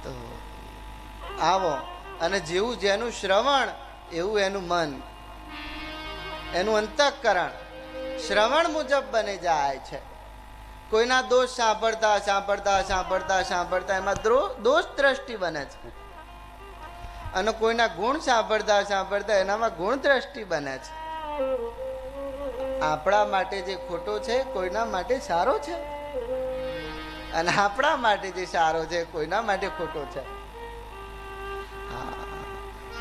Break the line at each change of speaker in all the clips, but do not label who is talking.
તો આવો, અને જેવું જેનું શ્રવણ એવું એનું મન, એનું અંતઃકરણ શ્રવણ મુજબ બની જાય છે. કોઈના દોષ સાંભળતા સાંભળતા સાંભળતા સાંભળતા એમાં દોષ દ્રષ્ટિ બને છે, અને કોઈના ગુણ સાંભળતા સાંભળતા એનામાં ગુણ દ્રષ્ટિ બને છે. આપણા માટે જે ખોટો છે કોઈના માટે સારો છે, અને આપણા માટે જે સારો છે કોઈના માટે ખોટો છે.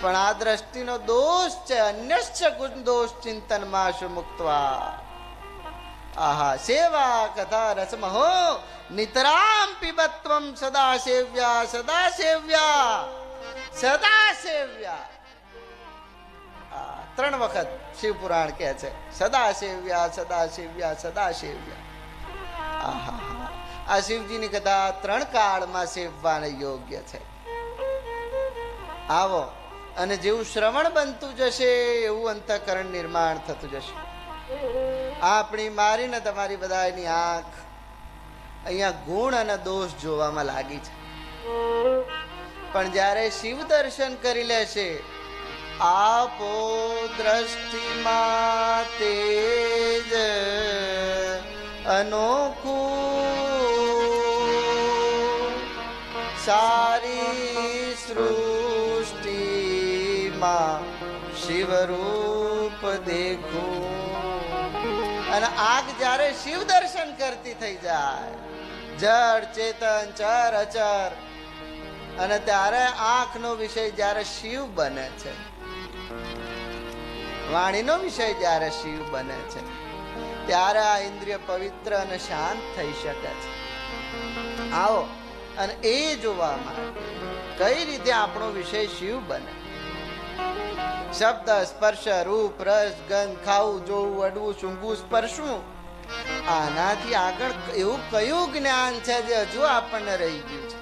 પણ આ દ્રષ્ટિનો દોષ છે. અન્યશ્ચ ગુણ દોષ ચિંતનમાં સુમુક્ત્વા. આહા, સેવા કથા રસમહો નિતરામ પીબત્વમ સદા સેવ્યા સદા સેવ્યા સદા સેવ્યા. 3 વખત શિવ પુરાણ કહે છે સદા સેવ્યા સદા સેવ્યા સદા સેવ્યા. આહા, આ શિવજીની કથા 3 કાળમાં સેવવાને યોગ્ય છે. આવો, અને જેવું શ્રવણ બનતું જશે એવું અંતઃકરણ નિર્માણ થતું જશે. આપણી મારી ને તમારી બધાની આંખ અહીંયા ગુણ અને દોષ જોવામાં લાગી છે, પણ જ્યારે શિવ દર્શન કરી લેશે, આપો દ્રષ્ટિમાં તેજ અનોખું, સારી સૃષ્ટિમાં શિવરૂપ દેખું. અને આંખ જ્યારે શિવ દર્શન કરતી થઈ જાય, જળ ચેતન ચર અચર, અને ત્યારે આંખનો વિષય જ્યારે શિવ બને છે, વાણીનો વિષય જ્યારે શિવ બને છે, ત્યારે આ ઇન્દ્રિય પવિત્ર અને શાંત થઈ શકે છે. આવો, અને એ જોવા માટે કઈ રીતે આપણો વિષય શિવ બને. શબ્દ સ્પર્શ રૂપ રસ ગંધ, ખાવું જોવું અડવું સૂંઘવું સ્પર્શવું, આનાથી આગળ એવું કયું જ્ઞાન છે જે હજુ આપણને રહી ગયું છે?